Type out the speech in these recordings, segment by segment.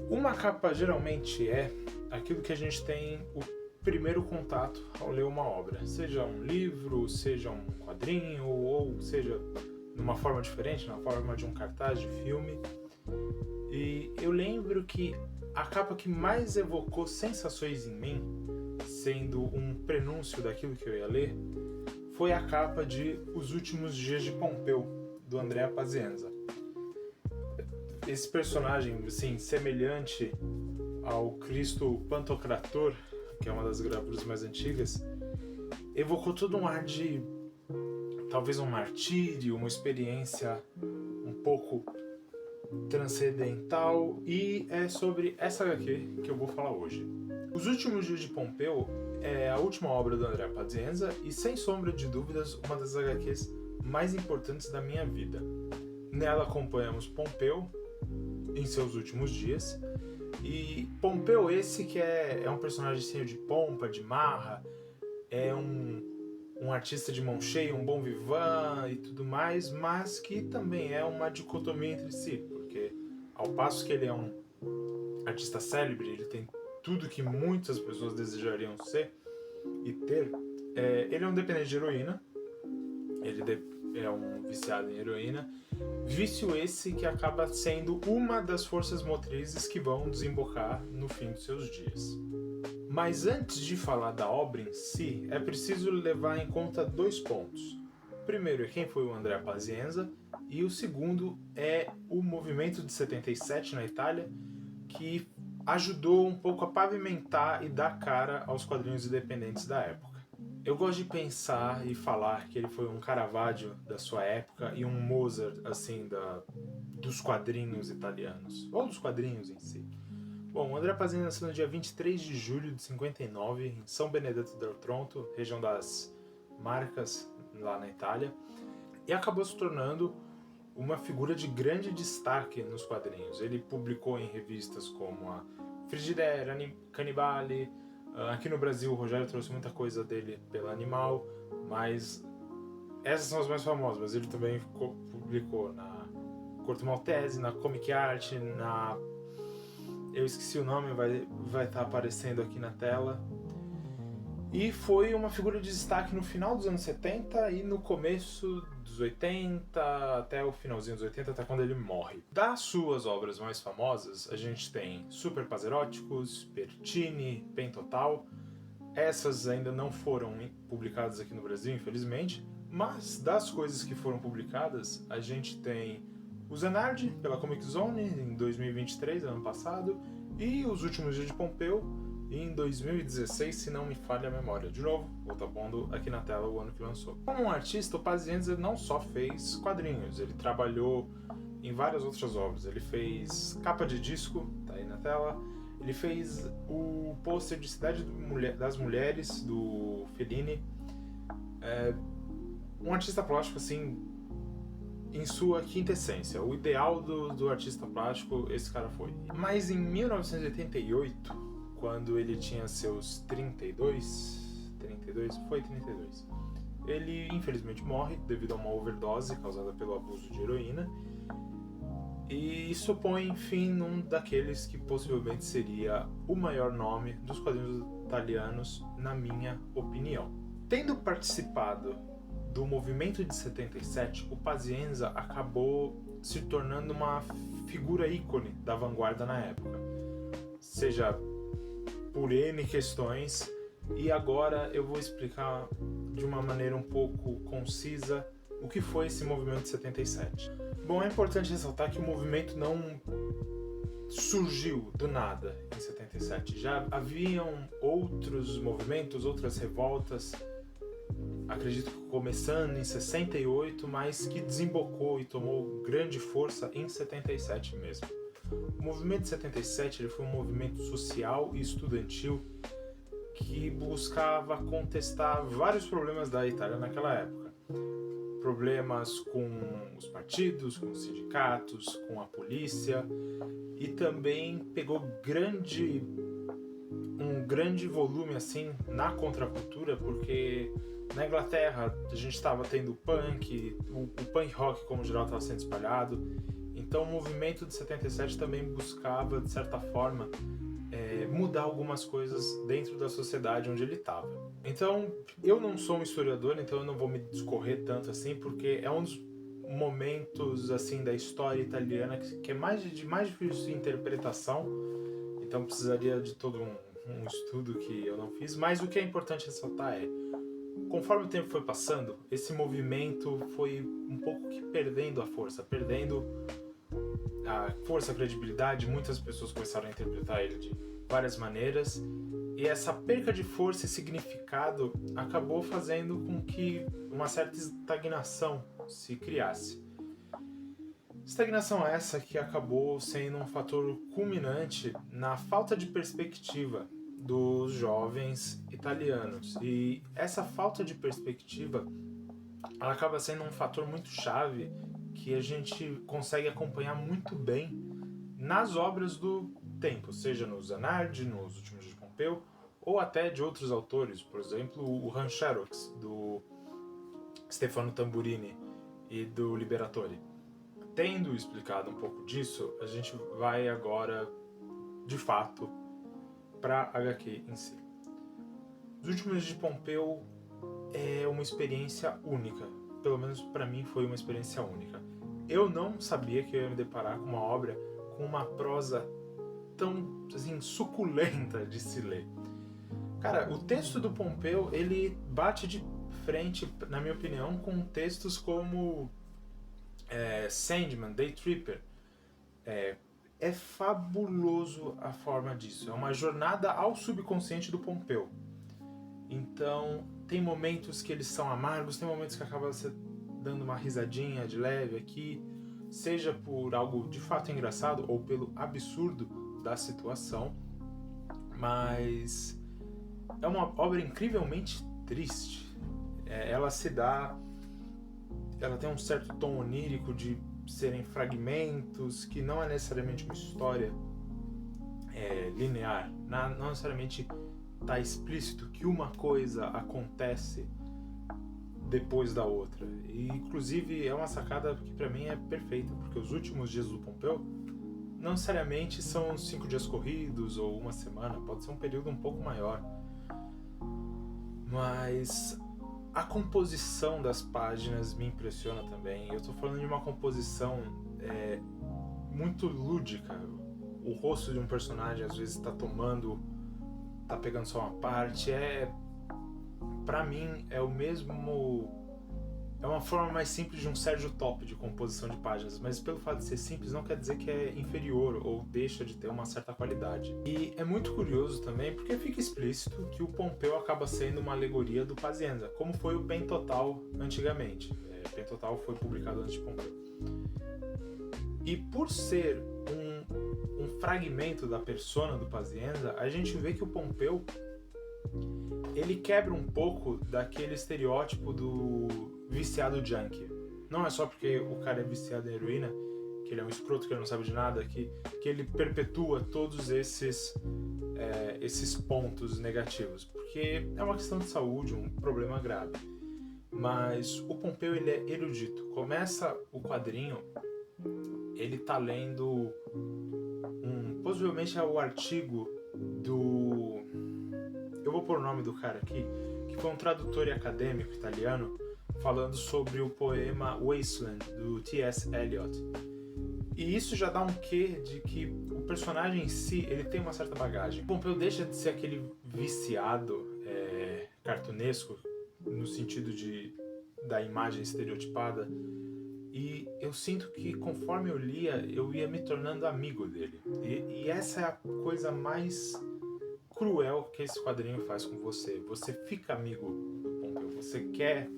Uma capa geralmente é aquilo que a gente tem o primeiro contato ao ler uma obra, seja um livro, seja um quadrinho, ou seja numa forma diferente, na forma de um cartaz de filme. E eu lembro que a capa que mais evocou sensações em mim, sendo um prenúncio daquilo que eu ia ler, foi a capa de Os Últimos Dias de Pompeu, do Andrea Pazienza. Esse personagem, assim, semelhante ao Cristo Pantocrator, que é uma das gravuras mais antigas, evocou todo um ar de talvez um martírio, uma experiência um pouco transcendental, e é sobre essa HQ que eu vou falar hoje. Os Últimos Dias de Pompeu é a última obra do Andrea Pazienza e, sem sombra de dúvidas, uma das HQs mais importantes da minha vida. Nela acompanhamos Pompeu em seus últimos dias, e Pompeu esse que é um personagem cheio de pompa, de marra, é um artista de mão cheia, um bom vivant e tudo mais, mas que também é uma dicotomia entre si, porque ao passo que ele é um artista célebre, ele tem tudo que muitas pessoas desejariam ser e ter, ele é um dependente de heroína, ele é um viciado em heroína, vício esse que acaba sendo uma das forças motrizes que vão desembocar no fim dos seus dias. Mas antes de falar da obra em si, é preciso levar em conta dois pontos. O primeiro é quem foi o Andrea Pazienza, e o segundo é o movimento de 77 na Itália, que ajudou um pouco a pavimentar e dar cara aos quadrinhos independentes da época. Eu gosto de pensar e falar que ele foi um Caravaggio da sua época e um Mozart, assim, dos quadrinhos italianos, ou dos quadrinhos em si. Bom, o Andrea Pazienza nasceu no dia 23 de julho de 59, em São Benedetto del Tronto, região das Marcas, lá na Itália, e acabou se tornando uma figura de grande destaque nos quadrinhos. Ele publicou em revistas como a Frigidaire, Cannibale. Aqui no Brasil o Rogério trouxe muita coisa dele pela Animal, mas essas são as mais famosas, mas ele também publicou na Corto Maltese, na Comic Art, eu esqueci o nome, vai estar aparecendo aqui na tela. E foi uma figura de destaque no final dos anos 70 e no começo dos 80, até o finalzinho dos 80, até quando ele morre. Das suas obras mais famosas, a gente tem Super Pazeróticos, Pertini, Pen Total. Essas ainda não foram publicadas aqui no Brasil, infelizmente, mas das coisas que foram publicadas, a gente tem o Zanardi, pela Comic Zone, em 2023, ano passado, e Os Últimos Dias de Pompeu, em 2016, se não me falha a memória. De novo, vou estar pondo aqui na tela o ano que lançou. Como um artista, o Pazienza não só fez quadrinhos, ele trabalhou em várias outras obras. Ele fez capa de disco, tá aí na tela. Ele fez o pôster de Cidade das Mulheres, do Fellini. Um artista plástico, assim, em sua quinta essência. O ideal do artista plástico, esse cara foi. Mas em 1988, quando ele tinha seus 32, ele infelizmente morre devido a uma overdose causada pelo abuso de heroína, e isso põe fim num daqueles que possivelmente seria o maior nome dos quadrinhos italianos, na minha opinião. Tendo participado do movimento de 77, o Pazienza acabou se tornando uma figura ícone da vanguarda na época, seja por N questões, e agora eu vou explicar de uma maneira um pouco concisa o que foi esse movimento de 77. Bom, é importante ressaltar que o movimento não surgiu do nada em 77. Já haviam outros movimentos, outras revoltas, acredito que começando em 68, mas que desembocou e tomou grande força em 77 mesmo. O movimento de 77 ele foi um movimento social e estudantil que buscava contestar vários problemas da Itália naquela época. Problemas com os partidos, com os sindicatos, com a polícia, e também pegou um grande volume assim na contracultura, porque na Inglaterra a gente estava tendo o punk rock como geral estava sendo espalhado. Então o movimento de 77 também buscava, de certa forma, mudar algumas coisas dentro da sociedade onde ele estava. Então, eu não sou um historiador, então eu não vou me discorrer tanto assim, porque é um dos momentos assim da história italiana que é mais difícil de interpretação, então precisaria de todo um estudo que eu não fiz, mas o que é importante ressaltar é, conforme o tempo foi passando, esse movimento foi um pouco que perdendo a força, a credibilidade, muitas pessoas começaram a interpretar ele de várias maneiras, e essa perca de força e significado acabou fazendo com que uma certa estagnação se criasse. Estagnação essa que acabou sendo um fator culminante na falta de perspectiva dos jovens italianos. E essa falta de perspectiva, ela acaba sendo um fator muito chave que a gente consegue acompanhar muito bem nas obras do tempo, seja no Zanardi, nos Últimos Dias de Pompeu, ou até de outros autores, por exemplo, o Han Xerox, do Stefano Tamburini e do Liberatore. Tendo explicado um pouco disso, a gente vai agora, de fato, para a HQ em si. Os Últimos Dias de Pompeu é uma experiência única, pelo menos para mim foi uma experiência única. Eu não sabia que eu ia me deparar com uma obra com uma prosa tão assim, suculenta de se ler. Cara, o texto do Pompeu, ele bate de frente, na minha opinião, com textos como Sandman, Day Tripper. É fabuloso a forma disso. É uma jornada ao subconsciente do Pompeu. Então, tem momentos que eles são amargos, tem momentos que acaba você dando uma risadinha de leve aqui, seja por algo de fato engraçado ou pelo absurdo da situação, mas é uma obra incrivelmente triste. Ela tem um certo tom onírico de serem fragmentos, que não é necessariamente uma história linear, não necessariamente está explícito que uma coisa acontece depois da outra. E, inclusive, é uma sacada que para mim é perfeita, porque os últimos dias do Pompeu não necessariamente são 5 dias corridos ou uma semana, pode ser um período um pouco maior. Mas a composição das páginas me impressiona também. Eu estou falando de uma composição muito lúdica. O rosto de um personagem às vezes está pegando só uma parte. Pra mim é uma forma mais simples de um Sérgio Top de composição de páginas, mas pelo fato de ser simples não quer dizer que é inferior ou deixa de ter uma certa qualidade. E é muito curioso também porque fica explícito que o Pompeu acaba sendo uma alegoria do Pazienza, como foi o Pen Total antigamente. O Pen Total foi publicado antes de Pompeu. E por ser um fragmento da persona do Pazienza, a gente vê que o Pompeu ele quebra um pouco daquele estereótipo do viciado junkie. Não é só porque o cara é viciado em heroína, que ele é um escroto, que ele não sabe de nada, que ele perpetua todos esses pontos negativos. Porque é uma questão de saúde, um problema grave. Mas o Pompeu, ele é erudito. Começa o quadrinho, ele tá lendo possivelmente é o artigo do... Eu vou pôr o nome do cara aqui, que foi um tradutor e acadêmico italiano, falando sobre o poema Wasteland, do T.S. Eliot. E isso já dá um quê de que o personagem em si, ele tem uma certa bagagem. O Pompeu deixa de ser aquele viciado cartunesco, no sentido da imagem estereotipada, e eu sinto que conforme eu lia, eu ia me tornando amigo dele. E essa é a coisa mais cruel que esse quadrinho faz com você. Você fica amigo do Pompeu, você quer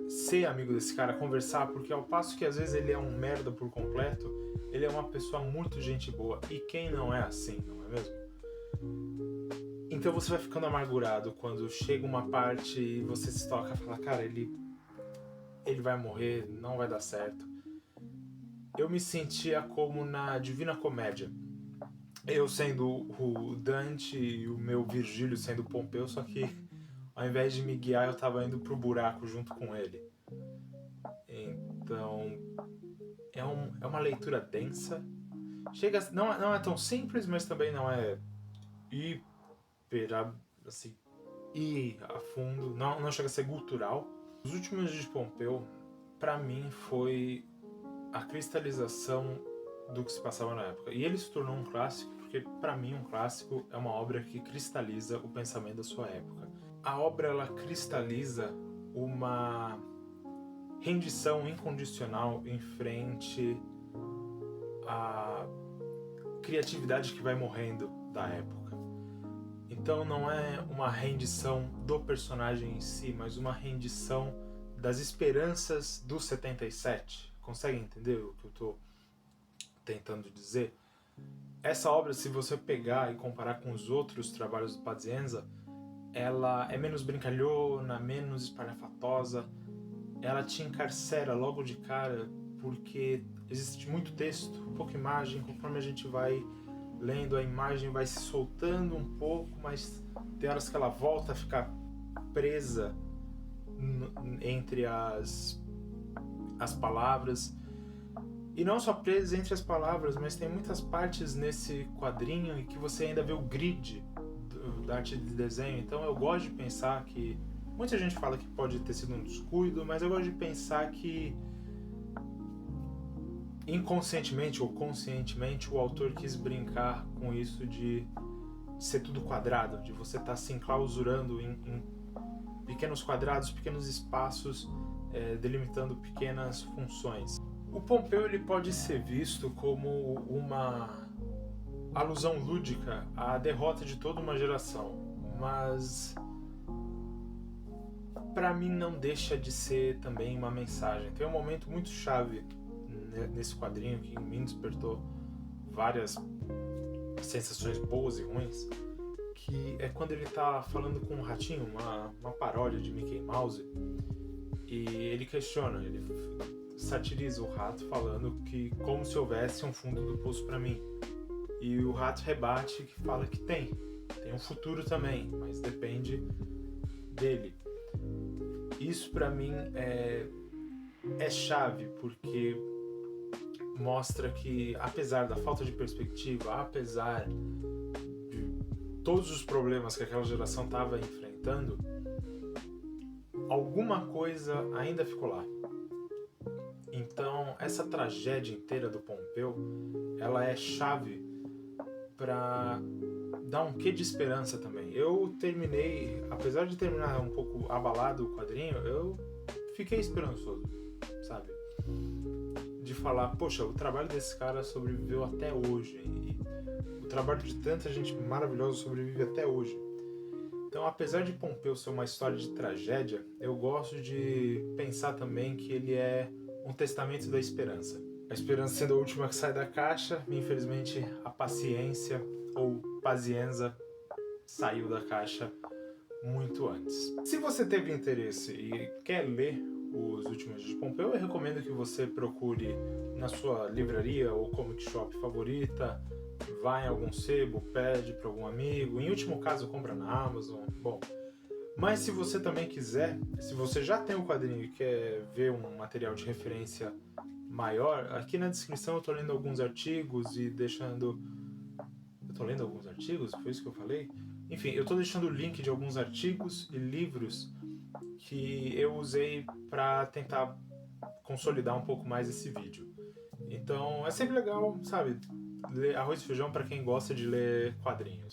ser amigo desse cara, conversar, porque ao passo que às vezes ele é um merda por completo, ele é uma pessoa muito gente boa. E quem não é assim, não é mesmo? Então você vai ficando amargurado quando chega uma parte e você se toca e fala, cara, ele vai morrer, não vai dar certo. Eu me sentia como na Divina Comédia. Eu sendo o Dante e o meu Virgílio sendo o Pompeu, só que ao invés de me guiar, eu tava indo pro buraco junto com ele. Então, é uma leitura densa. Não é tão simples, mas também não é hiper, assim, ir a fundo. Não chega a ser cultural. Os Últimos Dias de Pompeu, pra mim, foi a cristalização do que se passava na época. E ele se tornou um clássico porque, pra mim, um clássico é uma obra que cristaliza o pensamento da sua época. A obra, ela cristaliza uma rendição incondicional em frente à criatividade que vai morrendo da época. Então não é uma rendição do personagem em si, mas uma rendição das esperanças do 77. Consegue entender o que eu estou tentando dizer? Essa obra, se você pegar e comparar com os outros trabalhos do Pazienza, ela é menos brincalhona, menos espalhafatosa. Ela te encarcera logo de cara, porque existe muito texto, pouca imagem. Conforme a gente vai lendo, a imagem vai se soltando um pouco, mas tem horas que ela volta a ficar presa entre as palavras. E não só presa entre as palavras, mas tem muitas partes nesse quadrinho em que você ainda vê o grid da arte de desenho. Então eu gosto de pensar que... Muita gente fala que pode ter sido um descuido, mas eu gosto de pensar que inconscientemente ou conscientemente o autor quis brincar com isso de ser tudo quadrado, de você estar se enclausurando em pequenos quadrados, pequenos espaços, delimitando pequenas funções. O Pompeu, ele pode ser visto como uma alusão lúdica à derrota de toda uma geração, mas para mim não deixa de ser também uma mensagem. Tem um momento muito chave nesse quadrinho que em mim despertou várias sensações boas e ruins, que é quando ele tá falando com um ratinho, uma paródia de Mickey Mouse, e ele questiona, ele satiriza o rato falando que como se houvesse um fundo do poço para mim. E o rato rebate que fala que tem um futuro também, mas depende dele. Isso para mim é chave, porque mostra que apesar da falta de perspectiva, apesar de todos os problemas que aquela geração estava enfrentando, alguma coisa ainda ficou lá. Então essa tragédia inteira do Pompeu, ela é chave para dar um quê de esperança também. Eu terminei, apesar de terminar um pouco abalado o quadrinho, eu fiquei esperançoso, sabe? De falar, poxa, o trabalho desse cara sobreviveu até hoje, e o trabalho de tanta gente maravilhosa sobrevive até hoje. Então, apesar de Pompeu ser uma história de tragédia, eu gosto de pensar também que ele é um testamento da esperança. A esperança sendo a última que sai da caixa, infelizmente a paciência ou pazienza saiu da caixa muito antes. Se você teve interesse e quer ler Os Últimos Dias de Pompeu, eu recomendo que você procure na sua livraria ou comic shop favorita, vá em algum sebo, pede para algum amigo, em último caso compra na Amazon. Bom, mas se você também quiser, se você já tem o quadrinho e quer ver um material de referência maior, aqui na descrição eu tô lendo alguns artigos e deixando... Eu tô lendo alguns artigos? Foi isso que eu falei? Enfim, eu tô deixando o link de alguns artigos e livros que eu usei para tentar consolidar um pouco mais esse vídeo. Então é sempre legal, sabe, ler arroz e feijão para quem gosta de ler quadrinhos.